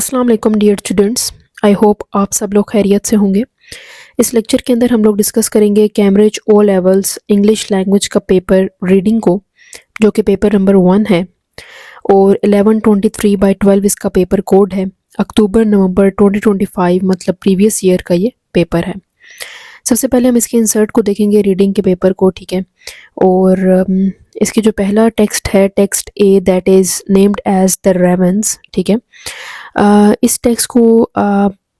अस्सलाम वालेकुम dear students. I hope आप सब लोग खैरियत से होंगे। इस लेक्चर के अंदर हम लोग डिस्कस करेंगे Cambridge O levels English language का पेपर रीडिंग को, जो कि पेपर नंबर 1 है और 1123/12 इसका पेपर कोड है। अक्टूबर नवंबर 2025 मतलब प्रीवियस ईयर का ये पेपर है। सबसे पहले हम इसके इंसर्ट को देखेंगे, रीडिंग के पेपर को, ठीक है। और इसकी जो पहला टेक्स्ट है, text A, that is named as the Ravens, ठीक है। इस टेक्स्ट को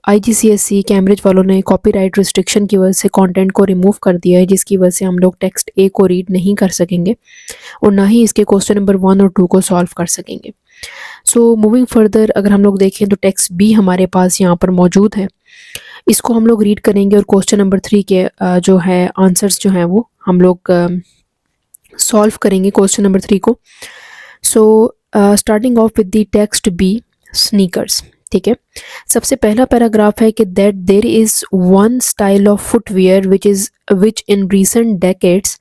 IGCSE कैम्ब्रिज वालों ने कॉपीराइट रिस्ट्रिक्शन की वजह से कंटेंट को रिमूव कर दिया है, जिसकी वजह से हम लोग टेक्स्ट ए को रीड नहीं कर सकेंगे और ना ही इसके क्वेश्चन नंबर 1 और 2 को सॉल्व कर सकेंगे। सो मूविंग फर्दर अगर हम लोग देखें तो टेक्स्ट बी हमारे पास यहाँ पर मौजूद है। इसको हम लोग रीड करेंगे और क्वेश्चन नंबर 3 के जो है आंसर्स जो हैं वो हम लोग सॉल्व करेंगे क्वेश्चन नंबर 3 को। So starting off with the text B, sneakers, ठीक है। सबसे पहला पैराग्राफ है कि that there is one style of footwear which in recent decades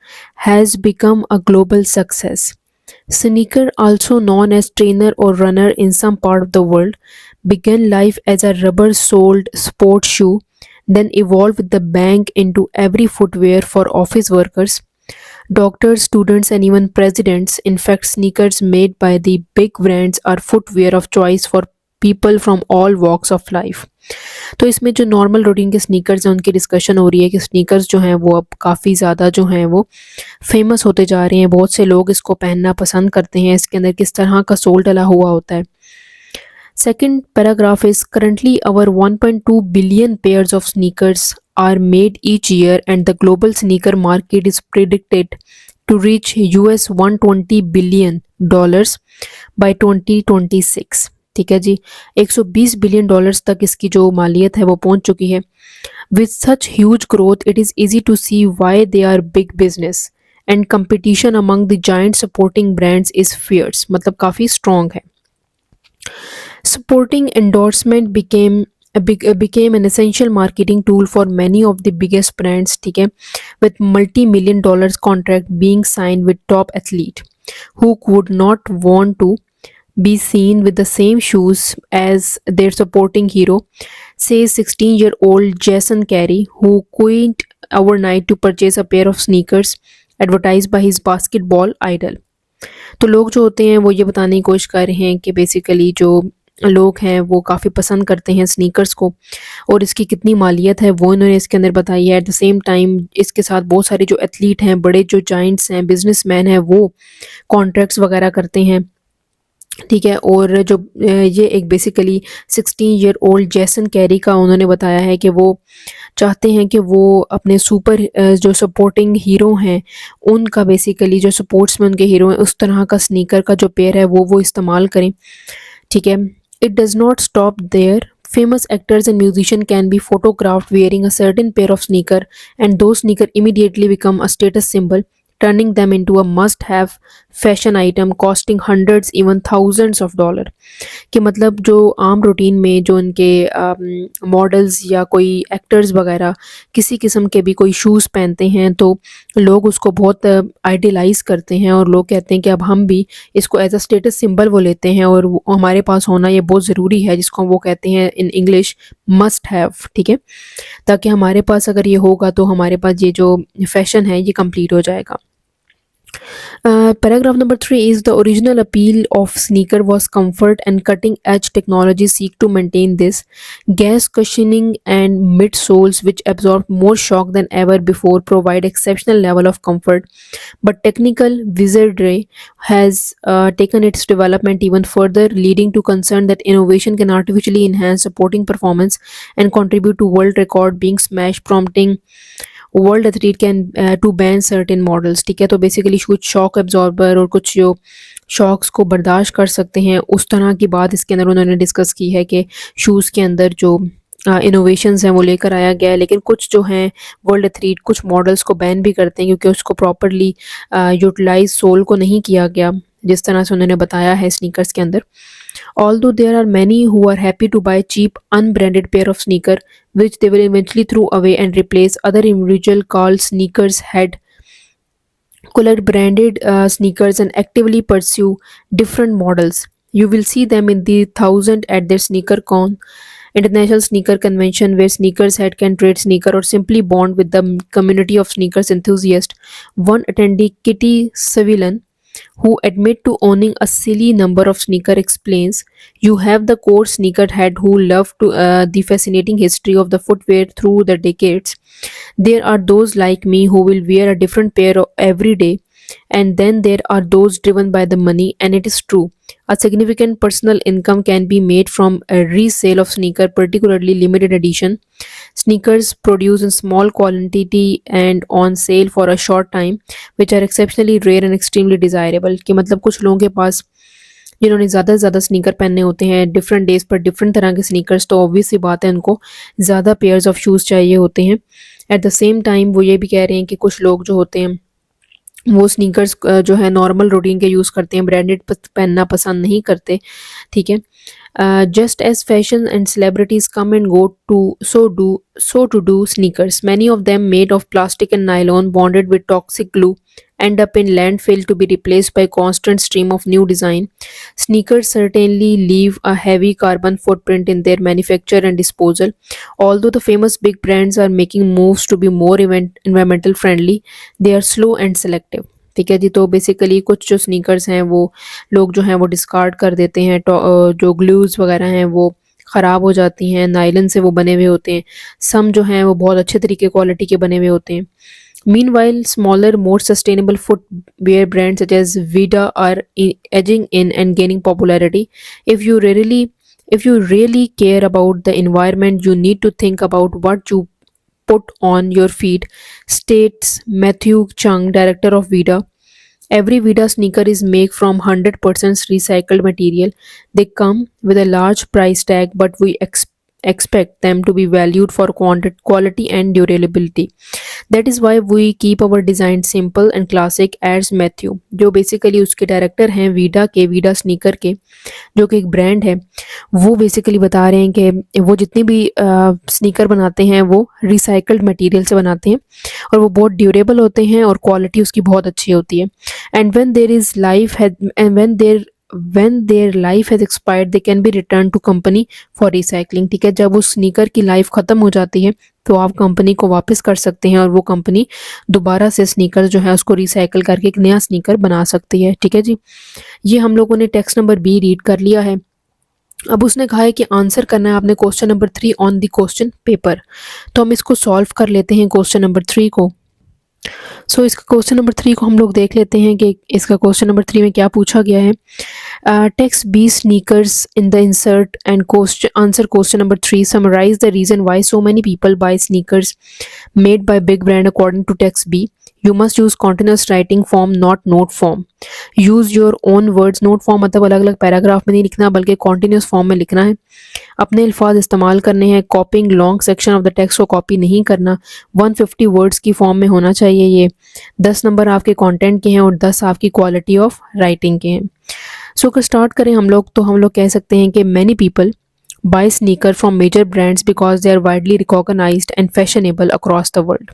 has become a global success. Sneaker, also known as trainer or runner in some part of the world, began life as a rubber-soled sports shoe, then evolved with the bang into every footwear for office workers, doctors, students, and even presidents. In fact, sneakers made by the big brands are footwear of choice for people from all walks of life. तो इसमें जो normal routine के sneakers हैं उनकी discussion हो रही है कि स्नीकर्स जो हैं वो अब काफ़ी ज़्यादा जो हैं वो फेमस होते जा रहे हैं। बहुत से लोग इसको पहनना पसंद करते हैं। इसके अंदर किस तरह का सोल डला हुआ होता है। Second paragraph is currently over 1.2 billion pairs of sneakers are made each year, and the global sneaker market is predicted to reach US $120 billion by 2026। ठीक है जी, 120 बिलियन डॉलर्स तक इसकी जो मालियत है वो पहुंच चुकी है। With such huge growth, it is easy to see why they are big business and competition among the giant supporting brands is fierce। मतलब काफ़ी strong है। Supporting endorsement became an essential marketing tool for many of the biggest brands, ठीक है, with multi-million dollars contract being signed with top athlete who would not want to be seen with the same shoes as their supporting hero, says 16-year-old Jason Carey, who quit overnight to purchase a pair of sneakers advertised by his basketball idol। तो लोग जो होते हैं वो ये बताने की कोशिश कर रहे हैं कि बेसिकली जो लोग हैं वो काफ़ी पसंद करते हैं स्नीकर्स को और इसकी कितनी मालियत है वो इन्होंने इसके अंदर बताई है। एट द सेम टाइम इसके साथ बहुत सारे जो एथलीट हैं, बड़े जो जाइंट्स हैं, बिजनेसमैन हैं, वो कॉन्ट्रैक्ट्स वगैरह करते हैं, ठीक है। और जो ये एक बेसिकली 16-year-old जैसन कैरी का उन्होंने बताया है कि वो चाहते हैं कि वो अपने सुपर जो सपोर्टिंग हीरो हैं उनका बेसिकली जो स्पोर्ट्स में उनके हीरो हैं उस तरह का स्नीकर का जो पेयर है वो इस्तेमाल करें, ठीक है। It does not stop there. Famous actors and musicians can be photographed wearing a certain pair of sneaker, and those sneakers immediately become a status symbol, turning them into a must-have fashion item costing hundreds, even thousands of dollars। कि मतलब जो आम routine में जो उनके models या कोई actors वगैरह किसी किस्म के भी कोई शूज़ पहनते हैं तो लोग उसको बहुत आइडियलाइज़ करते हैं और लोग कहते हैं कि अब हम भी इसको एज अ स्टेटस सिंबल वो लेते हैं और हमारे पास होना ये बहुत ज़रूरी है, जिसको वो कहते हैं इन इंग्लिश मस्ट हैव, ठीक है। ताकि हमारे पास अगर ये होगा तो हमारे पास ये जो फैशन है ये कंप्लीट हो जाएगा। Paragraph number 3 is the original appeal of sneaker was comfort, and cutting edge technology seek to maintain this. Gas cushioning and midsoles which absorb more shock than ever before provide exceptional level of comfort, but technical wizardry has taken its development even further, leading to concern that innovation can artificially enhance supporting performance and contribute to world record being smashed, prompting world athlete can to ban certain models, ठीक है। तो basically कुछ shock absorber और कुछ जो shocks को बर्दाश्त कर सकते हैं उस तरह की बात इसके अंदर उन्होंने डिस्कस की है कि शूज़ के अंदर जो इनोवेशंस हैं वो लेकर आया गया है। लेकिन कुछ जो हैं वर्ल्ड एथलीट कुछ मॉडल्स को बैन भी करते हैं क्योंकि उसको प्रॉपरली यूटिलाइज सोल को नहीं किया गया जिस तरह से उन्होंने बताया है स्नीकर्स के अंदर। Although there are many who are happy to buy cheap unbranded pair of sneaker which they will eventually throw away and replace, other individual called sneakers head collect branded sneakers and actively pursue different models You will see them in the thousand at their sneaker con, international sneaker convention where sneakers head can trade sneaker or simply bond with the community of sneakers enthusiasts. One attendee, Kitty Savilan, who admit to owning a silly number of sneaker, explains, you have the core sneakerhead who love to the fascinating history of the footwear through the decades. There are those like me who will wear a different pair every day, and then there are those driven by the money. And it is true, a significant personal income can be made from a resale of sneaker, particularly limited edition sneakers produced in small quantity and on sale for a short time, which are exceptionally rare and extremely desirable. कि मतलब कुछ लोगों के पास जिन्होंने ज़्यादा से ज़्यादा sneaker पहनने होते हैं डिफरेंट डेज पर डिफरेंट तरह के स्नीकर्स, तो ऑब्वियस सी बात है उनको ज़्यादा पेयर्स ऑफ शूज़ चाहिए होते हैं। एट द सेम टाइम वो ये भी कह रहे हैं कि कुछ लोग जो होते हैं वो स्नीकर्स जो है नॉर्मल रूटीन के यूज़ करते हैं, ब्रांडेड पहनना पसंद नहीं करते। ठीक है, just as fashion and celebrities come and go, to do sneakers. Many of them made of plastic and nylon bonded with toxic glue end up in landfill to be replaced by constant stream of new design. Sneakers certainly leave a heavy carbon footprint in their manufacture and disposal. Although the famous big brands are making moves to be more environmental friendly, they are slow and selective. ठीक है जी, तो basically कुछ जो sneakers हैं वो लोग जो हैं वो डिस्कार्ड कर देते हैं, जो ग्लूज़ वगैरह हैं वो ख़राब हो जाती हैं, नायलन से वो बने हुए होते हैं, सम जो हैं वो बहुत अच्छे तरीके क्वालिटी के बने हुए होते हैं। Meanwhile, smaller, more sustainable footwear brands such as Vida are edging in and gaining popularity. If you really care about the environment, you need to think about what you put on your feet, states Matthew Chung, director of Vida. Every Vida sneaker is made from 100% recycled material. They come with a large price tag, but we expect them to be valued for quality and durability. That is why we keep our design simple and classic, adds Matthew, जो basically उसके director हैं Vida के, Vida sneaker के, जो कि एक brand है। वो बेसिकली बता रहे हैं कि वो जितनी भी स्नीकर बनाते हैं वो रिसाइकल्ड मटेरियल से बनाते हैं और वो बहुत ड्यूरेबल होते हैं और क्वालिटी उसकी बहुत अच्छी होती है। And when their life has expired, they can be returned to company for recycling. ठीक है, जब उस स्नीकर की लाइफ ख़त्म हो जाती है तो आप कंपनी को वापस कर सकते हैं और वो कंपनी दोबारा से स्नीकर जो है उसको रिसाइकल करके एक नया स्नीकर बना सकती है। ठीक है जी, ये हम लोगों ने टेक्स्ट नंबर बी रीड कर लिया है। अब उसने कहा है कि आंसर करना है आपने question number 3 on the question paper. तो हम इसको सॉल्व कर लेते हैं क्वेश्चन नंबर 3 को। सो इसका क्वेश्चन नंबर 3 को हम लोग देख लेते हैं कि इसका क्वेश्चन नंबर 3 में क्या पूछा गया है। Text B sneakers in the insert and answer question number 3, summarise the reason why so many people buy sneakers made by big brand according to text B. You must use continuous writing form, not note form. Use your own words. Note form मतलब अलग अलग paragraph में नहीं लिखना बल्कि continuous form में लिखना है। अपने अल्फाज इस्तेमाल करने हैं। कॉपिंग long section of the text को कॉपी नहीं करना। 150 वर्ड्स की फॉर्म में होना चाहिए ये। 10 नंबर आपके कंटेंट के हैं और 10 आपकी क्वालिटी ऑफ राइटिंग के हैं। सो अगर स्टार्ट करें हम लोग तो हम लोग कह सकते हैं कि many people buy sneaker from major brands because they are widely recognized and fashionable across the world.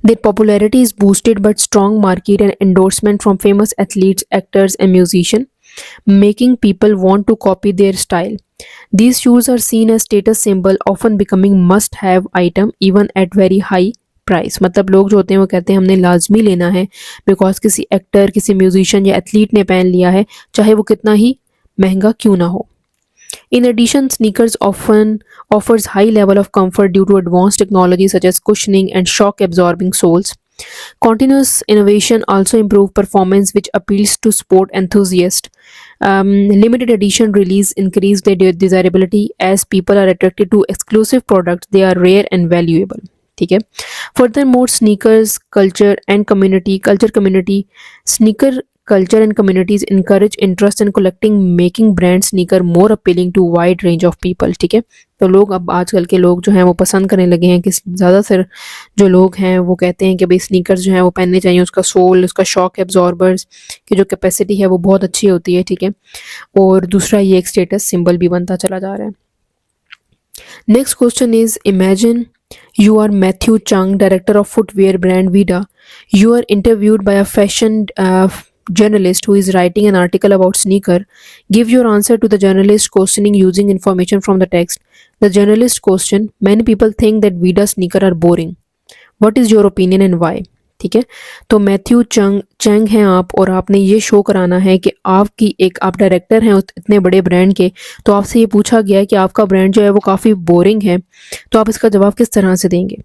Their popularity is boosted by strong market and endorsement from famous athletes, actors, and musicians, making people want to copy their style. These shoes are seen as status symbol, often becoming must-have item even at very high price. मतलब लोग जो होते हैं वो कहते हैं हमने लाजमी लेना है बिकॉज किसी एक्टर, किसी म्यूजिशियन या एथलीट ने पहन लिया है, चाहे वो कितना ही महंगा क्यों ना हो। In addition, sneakers often offers high level of comfort due to advanced technology such as cushioning and shock absorbing soles. Continuous innovation also improve performance, which appeals to sport enthusiasts. Limited edition release increase their desirability as people are attracted to exclusive products. They are rare and valuable. ठीक है। Furthermore, sneakers culture community sneaker culture and communities encourage interest in collecting, making brand sneaker more appealing to wide range of people. ठीक है, तो लोग अब आजकल के लोग जो हैं वो पसंद करने लगे हैं कि ज़्यादातर जो लोग हैं वो कहते हैं कि भाई स्नीकर्स जो हैं वो पहनने चाहिए, उसका सोल, उसका शॉक एब्जॉर्बर्स की जो कैपेसिटी है वो बहुत अच्छी होती है। ठीक है, और दूसरा ये एक स्टेटस सिंबल भी बनता चला जा रहा है। Next question is imagine you are Matthew Chung, director of footwear brand Vida. You are interviewed by a journalist who is writing an article about sneaker, give your answer to the journalist questioning using information from the text. The journalist question, many people think that Vida sneaker are boring. What is your opinion and why? ठीक है, तो Matthew Chang हैं आप, और आपने ये show कराना है कि आपकी एक आप डायरेक्टर हैं इतने बड़े ब्रांड के, तो आपसे ये पूछा गया है कि आपका ब्रांड जो है वो काफ़ी बोरिंग है, तो आप इसका जवाब किस तरह से देंगे।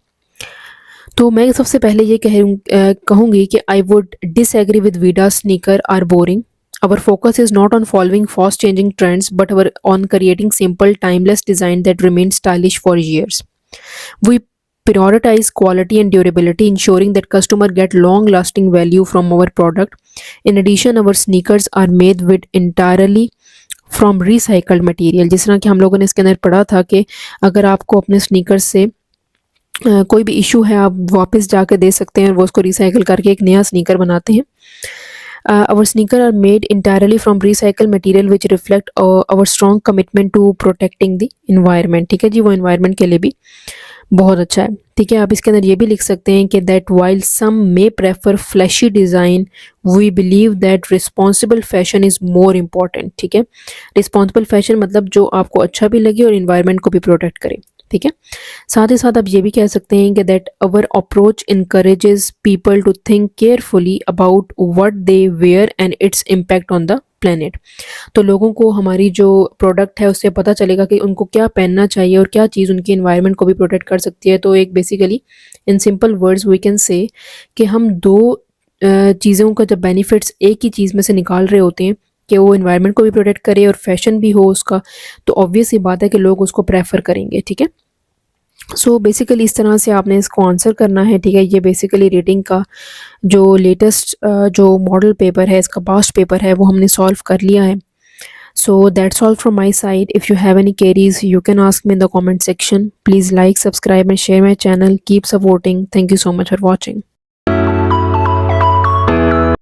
तो मैं सबसे पहले ये कहूँगी कि I would disagree with the idea sneaker are boring. Our focus is not on following fast changing trends but on creating simple timeless design that remains stylish for years. We prioritize quality and durability, ensuring that customers get long lasting value from our product. In addition, our sneakers are made with entirely from recycled material. जिस तरह कि हम लोगों ने इसके अंदर पढ़ा था कि अगर आपको अपने स्नीकर्स से कोई भी इशू है आप वापस जाकर दे सकते हैं, वो उसको रिसाइकिल करके एक नया स्नीकर बनाते हैं. Our sneakers are made entirely from recycled material which reflect our strong commitment to protecting the environment. ठीक है जी, वो environment के लिए भी बहुत अच्छा है. ठीक है, आप इसके अंदर ये भी लिख सकते हैं कि that while some may prefer flashy design, we believe that responsible fashion is more important. ठीक है, responsible fashion मतलब जो आपको अच्छा भी लगे और environment को भी protect करे. ठीक है, साथ ही साथ आप ये भी कह सकते हैं कि that our approach encourages people to think carefully about what they wear and its impact on the planet. तो लोगों को हमारी जो प्रोडक्ट है उससे पता चलेगा कि उनको क्या पहनना चाहिए और क्या चीज़ उनकी एनवायरनमेंट को भी प्रोटेक्ट कर सकती है. तो एक basically in simple words we can say कि हम दो चीज़ों का जब बेनिफिट्स एक ही चीज़ में से निकाल रहे होते हैं कि वो इन्वायरमेंट को भी प्रोटेक्ट करे और फैशन भी हो उसका, तो ऑब्वियस ही बात है कि लोग उसको प्रेफर करेंगे. ठीक है, सो बेसिकली इस तरह से आपने इसको आंसर करना है. ठीक है, ये बेसिकली रीडिंग का जो लेटेस्ट जो मॉडल पेपर है, इसका पास्ट पेपर है, वो हमने सॉल्व कर लिया है. So that's all from my side. If you have any queries you can ask me in the comment section. Please like, subscribe and share my channel. Keep supporting. Thank you so much for watching.